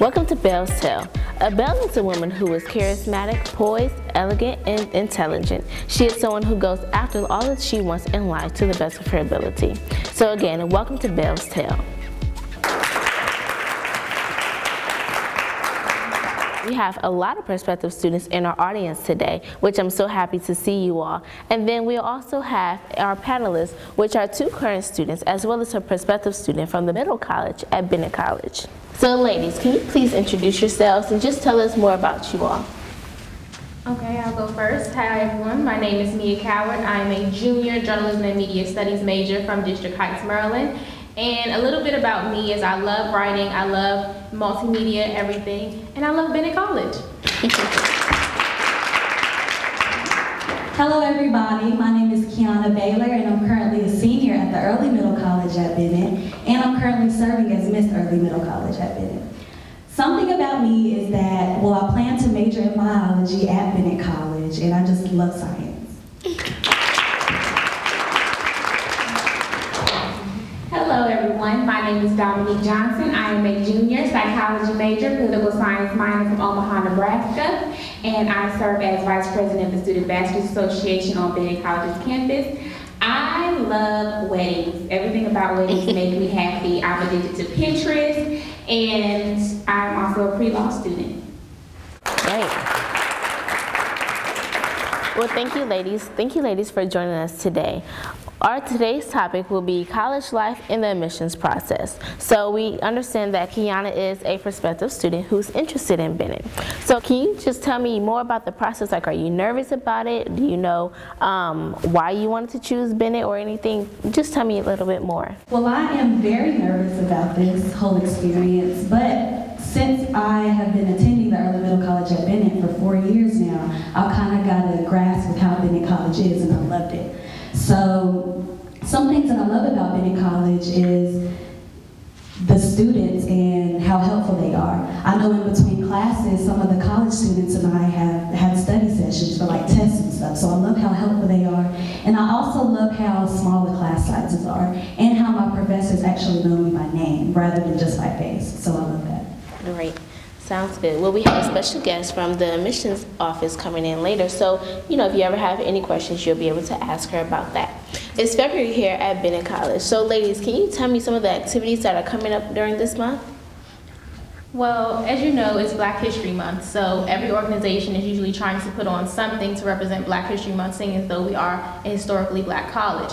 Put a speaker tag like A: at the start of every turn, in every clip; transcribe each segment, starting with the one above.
A: Welcome to Belle's Tale. A belle is a woman who is charismatic, poised, elegant, and intelligent. She is someone who goes after all that she wants in life to the best of her ability. So again, welcome to Belle's Tale. We have a lot of prospective students in our audience today, which I'm so happy to see you all. And then we also have our panelists, which are 2 current students, as well as a prospective student from the Middle College at Bennett College. So ladies, can you please introduce yourselves and just tell us more about you all?
B: Okay, I'll go first. Hi everyone, my name is Mia Coward. I'm a junior journalism and media studies major from District Heights, Maryland. And a little bit about me is I love writing, I love multimedia, everything, and I love Bennett College.
C: Hello everybody, my name is Kiana Baylor and I'm currently a senior at the Early Middle College at Bennett, and I'm currently serving as Miss Early Middle College at Bennett. Something about me is that, well, I plan to major in biology at Bennett College, and I just love science.
D: Hello everyone, my name is Dominique Johnson. I am a junior psychology major, political science minor from Omaha, Nebraska, and I serve as vice president of the Student Bachelor's Association on Bennett College's campus. I love weddings. Everything about weddings makes me happy. I'm addicted to Pinterest, and I'm also a pre-law student.
A: Great. Well, thank you ladies for joining us today. Today's topic will be college life in the admissions process. So we understand that Kiana is a prospective student who's interested in Bennett. So can you just tell me more about the process? Like, are you nervous about it? Do you know why you wanted to choose Bennett or anything? Just tell me a little bit more.
C: Well, I am very nervous about this whole experience, but since I have been attending the Early Middle College at Bennett for 4 years now, I've kind of got a grasp of how Bennett College is, and I loved it. So some things that I love about Bennett College is the students and how helpful they are. I know in between classes, some of the college students and I have had study sessions for like tests and stuff, so I love how helpful they are. And I also love how small the class sizes are and how my professors actually know me by name rather than just by face, so I love that.
A: Great. Sounds good. Well, we have a special guest from the admissions office coming in later, so if you ever have any questions, you'll be able to ask her about that. It's February here at Bennett College. So ladies, can you tell me some of the activities that are coming up during this month?
B: Well, as you know, it's Black History Month, so every organization is usually trying to put on something to represent Black History Month, seeing as though we are a historically Black college.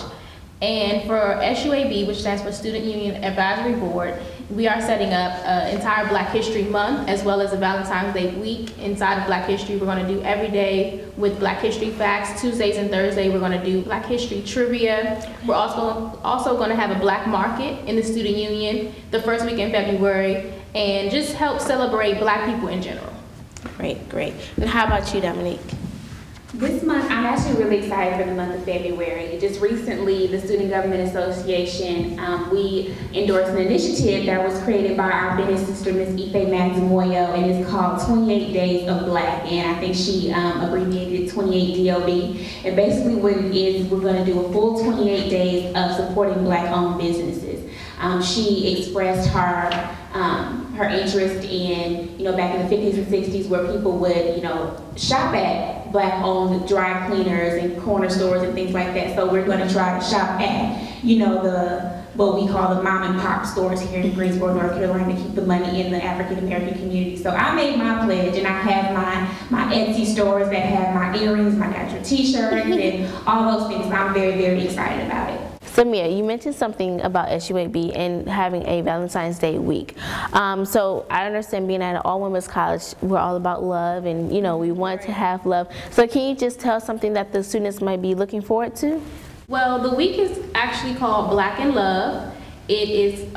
B: And for SUAB, which stands for Student Union Advisory Board, we are setting up an entire Black History Month as well as a Valentine's Day week inside of Black History. We're going to do every day with Black History Facts. Tuesdays and Thursdays we're going to do Black History Trivia. We're also going to have a Black Market in the Student Union the first week in February, and just help celebrate Black people in general.
A: Great, great. And how about you, Dominique?
D: This month, I'm actually really excited for the month of February. Just recently, the Student Government Association, we endorsed an initiative that was created by our Bennett sister, Ms. Ife Maximoyo, and it's called 28 Days of Black, and I think she abbreviated 28 DOB. And basically what it is, we're going to do a full 28 days of supporting Black-owned businesses. She expressed her interest in, back in the 50s and 60s where people would, shop at Black-owned dry cleaners and corner stores and things like that. So we're going to try to shop at, what we call the mom and pop stores here in Greensboro, North Carolina, to keep the money in the African American community. So I made my pledge, and I have my Etsy stores that have my earrings, my got your t-shirts, and all those things. I'm very, very excited about it.
A: So Mia, you mentioned something about SUAB and having a Valentine's Day week. So I understand being at an all-women's college, we're all about love, and we want to have love. So can you just tell something that the students might be looking forward to?
B: Well, the week is actually called Black in Love. It is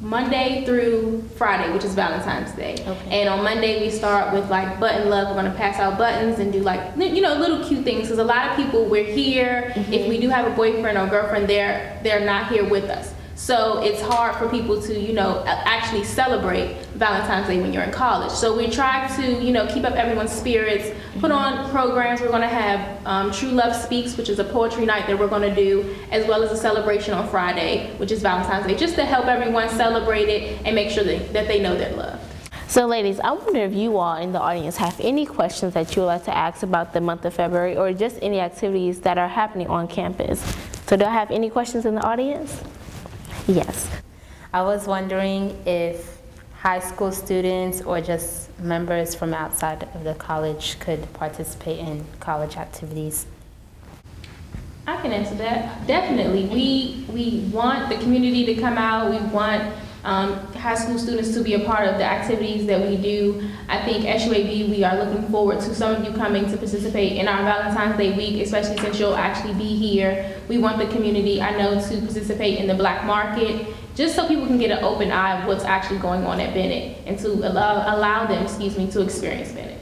B: Monday through Friday, which is Valentine's Day. Okay. And on Monday we start with like button love. We're going to pass out buttons and do like, little cute things, because a lot of people, we're here. If we do have a boyfriend or girlfriend, they're not here with us. So it's hard for people to, actually celebrate Valentine's Day when you're in college. So we try to, keep up everyone's spirits, put on programs. We're going to have True Love Speaks, which is a poetry night that we're going to do, as well as a celebration on Friday, which is Valentine's Day, just to help everyone celebrate it and make sure that they know they're loved.
A: So ladies, I wonder if you all in the audience have any questions that you would like to ask about the month of February or just any activities that are happening on campus. So do I have any questions in the audience? Yes.
E: I was wondering if high school students or just members from outside of the college could participate in college activities.
B: I can answer that. Definitely. We want the community to come out. We want high school students to be a part of the activities that we do. I think at UAB we are looking forward to some of you coming to participate in our Valentine's Day week, especially since you'll actually be here. We want the community, I know, to participate in the black market, just so people can get an open eye of what's actually going on at Bennett and to allow them, to experience Bennett.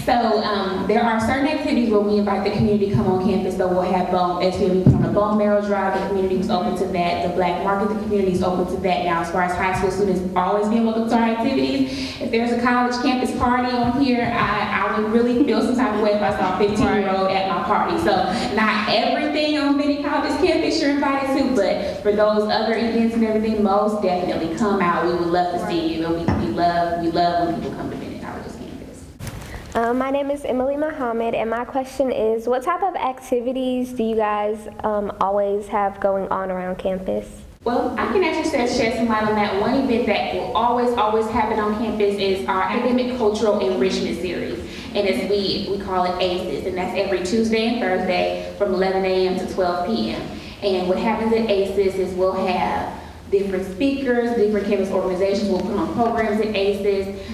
D: So there are certain activities where we invite the community to come on campus. So we'll have we put on a bone marrow drive. The community was open to that. The black market, the community is open to that now. As far as high school students always being welcome to our activities. If there's a college campus party on here, I would really feel some type of way if I saw a 15-year-old at my party. So not everything on Bennett College campus you're invited to, but for those other events and everything, most definitely come out. We would love to see you, and we love when people come to Bennett College's campus.
F: My name is Emily Muhammad, and my question is, what type of activities do you guys always have going on around campus?
D: Well, I can actually shed some light on that. One event that will always happen on campus is our Academic Cultural Enrichment Series. And as we call it ACES, and that's every Tuesday and Thursday from 11 a.m. to 12 p.m. And what happens at ACES is we'll have different speakers, different campus organizations will put on programs at ACES.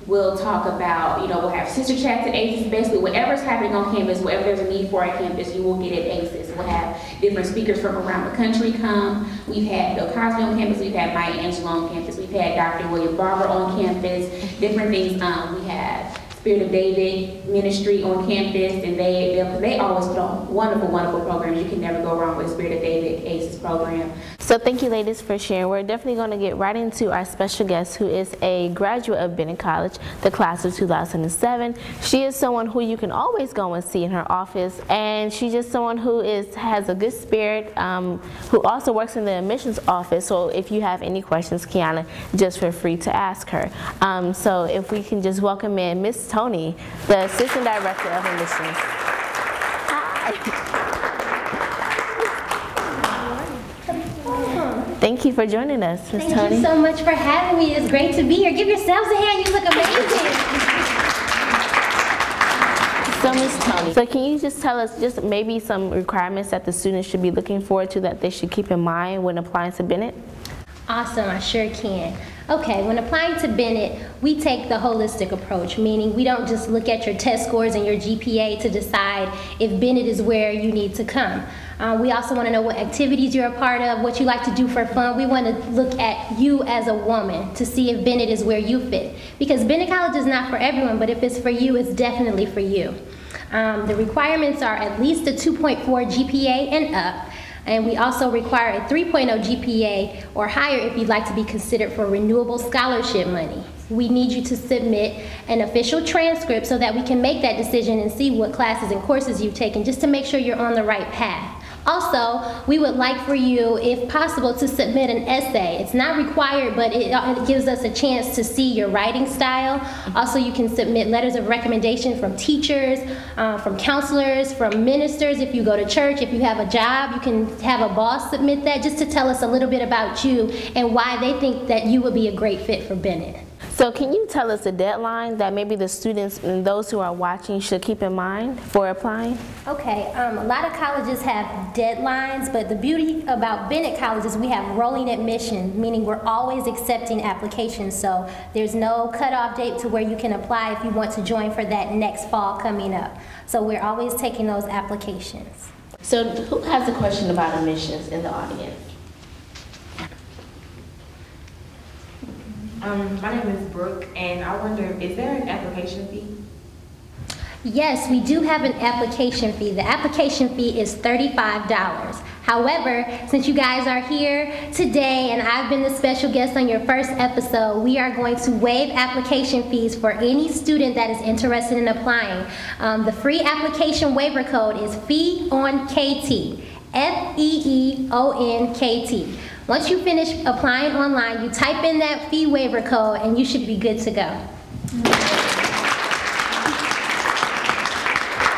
D: We'll talk about, we'll have sister chats at ACES, basically whatever's happening on campus, whatever there's a need for at campus, you will get at ACES. We'll have different speakers from around the country come. We've had Bill Cosby on campus, we've had Maya Angelou on campus, we've had Dr. William Barber on campus, different things. We have Spirit of David Ministry on campus, and they always put on wonderful programs. You can never go wrong with a Spirit of David ACES program.
A: So thank you ladies for sharing. We're definitely going to get right into our special guest, who is a graduate of Bennett College, the class of 2007. She is someone who you can always go and see in her office, and she's just someone who has a good spirit, who also works in the admissions office. So if you have any questions, Kiana, just feel free to ask her. So if we can just welcome in Miss Tony, the Assistant Director of Admissions. Hi. Thank you for joining us, Ms. Tony.
G: Thank you so much for having me. It's great to be here. Give yourselves a hand. You look amazing.
A: So, Ms. Tony, so can you just tell us just maybe some requirements that the students should be looking forward to that they should keep in mind when applying to Bennett?
G: Awesome, I sure can. Okay, when applying to Bennett, we take the holistic approach, meaning we don't just look at your test scores and your GPA to decide if Bennett is where you need to come. We also want to know what activities you're a part of, what you like to do for fun. We want to look at you as a woman to see if Bennett is where you fit. Because Bennett College is not for everyone, but if it's for you, it's definitely for you. The requirements are at least a 2.4 GPA and up. And we also require a 3.0 GPA or higher if you'd like to be considered for renewable scholarship money. We need you to submit an official transcript so that we can make that decision and see what classes and courses you've taken, just to make sure you're on the right path. Also, we would like for you, if possible, to submit an essay. It's not required, but it gives us a chance to see your writing style. Also, you can submit letters of recommendation from teachers, from counselors, from ministers. If you go to church, if you have a job, you can have a boss submit that, just to tell us a little bit about you and why they think that you would be a great fit for Bennett.
A: So can you tell us the deadline that maybe the students and those who are watching should keep in mind for applying?
G: Okay, a lot of colleges have deadlines, but the beauty about Bennett College is we have rolling admission, meaning we're always accepting applications. So there's no cutoff date to where you can apply if you want to join for that next fall coming up. So we're always taking those applications.
A: So who has a question about admissions in the audience?
H: My name is Brooke, and I wonder, is there an application fee?
G: Yes, we do have an application fee. The application fee is $35. However, since you guys are here today and I've been the special guest on your first episode, we are going to waive application fees for any student that is interested in applying. The free application waiver code is FEEONKT, FEEONKT. Once you finish applying online, you type in that fee waiver code and you should be good to go.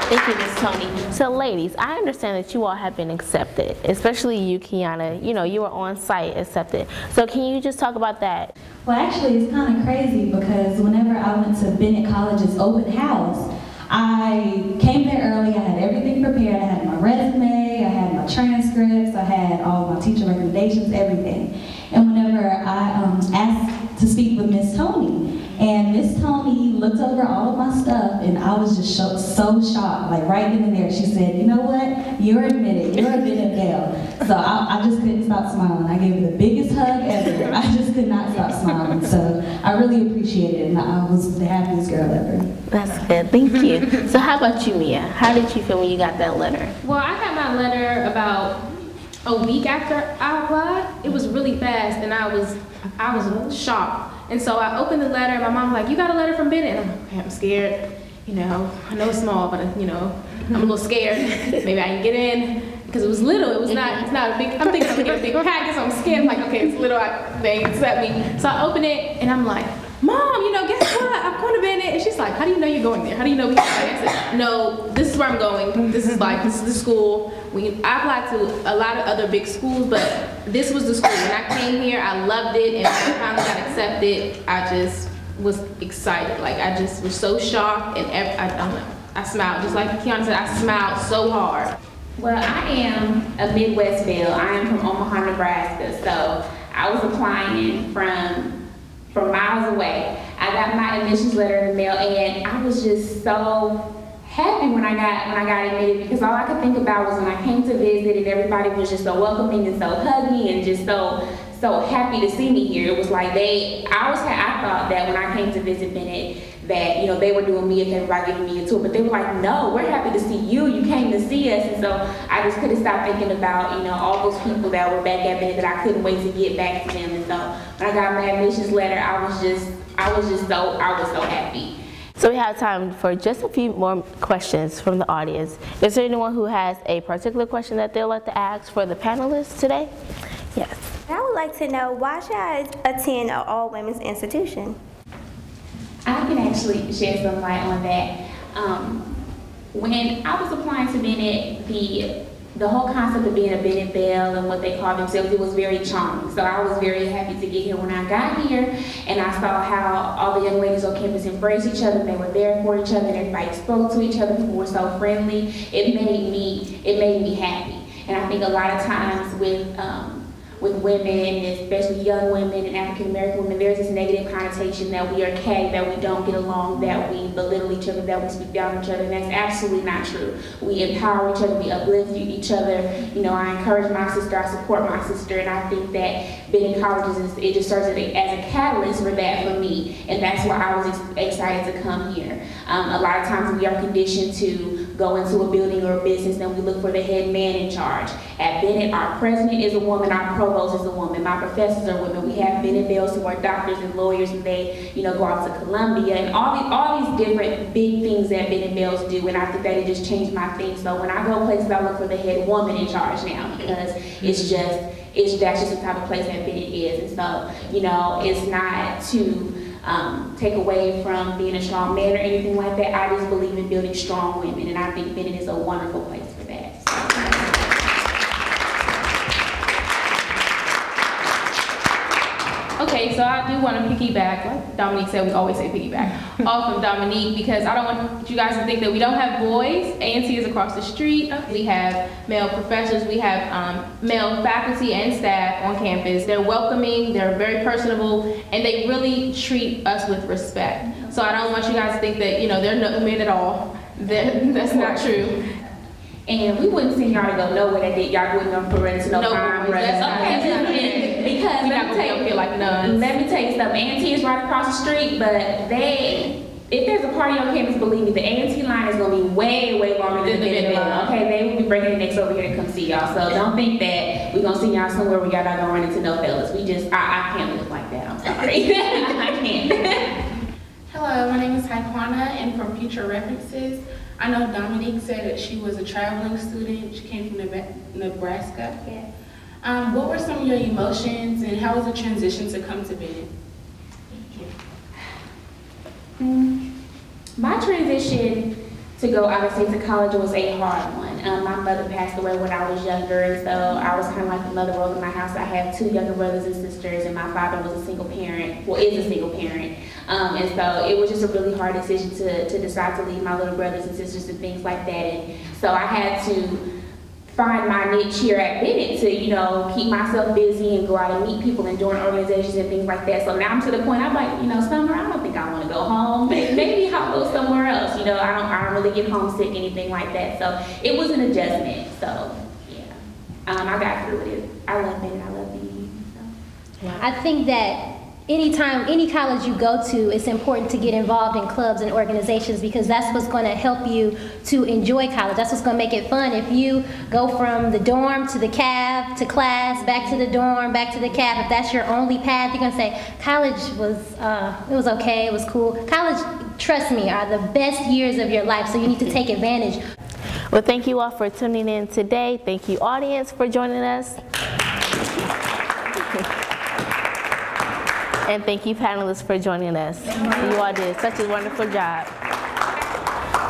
A: Thank you, Ms. Tony. So ladies, I understand that you all have been accepted, especially you, Kiana. You know, you were on site accepted. So can you just talk about that?
C: Well, actually, it's kind of crazy because whenever I went to Bennett College's open house, I came there early, I had everything prepared, I had my resume, I had my transcripts, I had all my teacher recommendations, everything. And whenever I asked to speak with Miss Tony, and Miss Tony looked over all of my stuff, and I was just so shocked, like right then and there. She said, you know what, you're admitted, you're a Bennett Belle. So I just couldn't stop smiling. I gave her the biggest hug ever. I just could not stop smiling. So I really appreciated it, and I was the happiest girl ever.
A: That's good, thank you. So how about you, Mia? How did you feel when you got that letter?
B: Well, I got my letter about a week after I applied. It was really fast, and I was shocked. And so I opened the letter, and my mom was like, you got a letter from Bennett? And I'm like, okay, I'm scared. You know, I know it's small, but you know, I'm a little scared. Maybe I can get in. Because it was little, it's not a big, I'm thinking I'm gonna get a big package, so I'm scared. I'm like, okay, it's little, they accept me. So I open it, and I'm like, Mom, you know, guess what? I'm going to Bennett. And she's like, how do you know you're going there? How do you know we can I said, no, this is where I'm going. This is the school. I applied to a lot of other big schools, but this was the school. When I came here, I loved it, and when I finally got accepted, I just was excited. Like, I just was so shocked, and I don't know. I smiled, just like Kiana said, I smiled so hard.
D: Well, I am a Midwest Belle. I am from Omaha, Nebraska, so I was applying from miles away. I got my admissions letter in the mail, and I was just so happy when I got admitted, because all I could think about was when I came to visit and everybody was just so welcoming and so huggy and just so happy to see me here. It was like I thought that when I came to visit Bennett that, you know, they were doing me a favor by giving me a tour, but they were like, no, we're happy to see you. You came to see us. And so I just couldn't stop thinking about, you know, all those people that were back at Bennett that I couldn't wait to get back to them. And so when I got my admissions letter, I was so happy.
A: So we have time for just a few more questions from the audience. Is there anyone who has a particular question that they'd like to ask for the panelists today? Yes.
I: I would like to know, why should I attend an all-women's institution?
D: I can actually shed some light on that. When I was applying to Bennett, the whole concept of being a Bennett Belle and what they call themselves, it was very charming. So I was very happy to get here. When I got here and I saw how all the young ladies on campus embraced each other, they were there for each other, and everybody spoke to each other, people were so friendly, it made me happy. And I think a lot of times with women, especially young women and African American women, there's this negative connotation that we are catty, that we don't get along, that we belittle each other, that we speak down on each other, and that's absolutely not true. We empower each other, we uplift each other. You know, I encourage my sister, I support my sister, and I think that Bennett College, it just serves as a catalyst for that for me, and that's why I was excited to come here. A lot of times we are conditioned to go into a building or a business and we look for the head man in charge. At Bennett, our president is a woman, our provost is a woman, my professors are women. We have Bennett Bells who are doctors and lawyers, and they, you know, go out to Columbia, and all these different big things that Bennett Bells do, and I think that it just changed my thing. So when I go places, I look for the head woman in charge now, because that's just the type of place that Bennett is. And so, you know, it's not to take away from being a strong man or anything like that. I just believe in building strong women, and I think Bennett is a wonderful place for that.
B: Okay, so I do want to piggyback, like Dominique said, we always say piggyback, off of Dominique, because I don't want you guys to think that we don't have boys. A&T is across the street. We have male professors, we have male faculty and staff on campus. They're welcoming, they're very personable, and they really treat us with respect. So I don't want you guys to think that, you know, they're no men at all. That's not true.
D: And we wouldn't send y'all to go nowhere that y'all wouldn't go for rent to no crime. Because let me tell you something, A&T is right across the street, but if there's a party on campus, believe me, the A&T line is going to be way, way longer than the Bennett line. Okay, they will be breaking their necks over here to come see y'all. So don't think that we're going to see y'all somewhere where y'all not going to run into no fellas. I can't live like that. I'm sorry. I can't.
J: Hello, my name is Taekwana, and from Future References, I know Dominique said that she was a traveling student. She came from Nebraska.
I: Yeah.
J: What were some of your emotions and how was the transition to come to Bennett?
D: My transition to go obviously to college was a hard one. My mother passed away when I was younger, and so I was kind of like the mother role in my house. I have 2 younger brothers and sisters, and my father was a single parent, well, is a single parent. And so it was just a really hard decision to decide to leave my little brothers and sisters and things like that. And so I had to find my niche here at Bennett to, you know, keep myself busy and go out and meet people and join organizations and things like that. So now I'm to the point, I'm like, you know, summer, I don't think I want to go home. Maybe I'll go somewhere else. You know, I don't really get homesick, anything like that. So it was an adjustment. So yeah, I got through it. I love Bennett. I love being here. So.
G: Yeah, I think that anytime, any college you go to, it's important to get involved in clubs and organizations because that's what's going to help you to enjoy college. That's what's going to make it fun. If you go from the dorm to the cab to class, back to the dorm, back to the cab, if that's your only path, you're going to say, college was, it was okay, it was cool. College, trust me, are the best years of your life, so you need to take advantage.
A: Well, thank you all for tuning in today. Thank you, audience, for joining us. And thank you, panelists, for joining us. You all did such a wonderful job.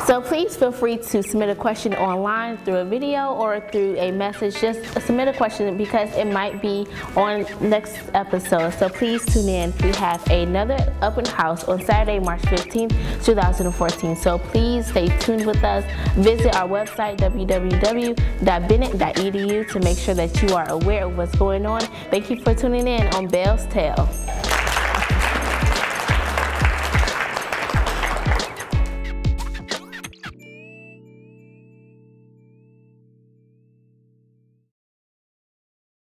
A: So please feel free to submit a question online through a video or through a message. Just submit a question because it might be on next episode. So please tune in. We have another open house on Saturday, March 15th, 2014. So please stay tuned with us. Visit our website, www.bennett.edu, to make sure that you are aware of what's going on. Thank you for tuning in on Bell's Tale.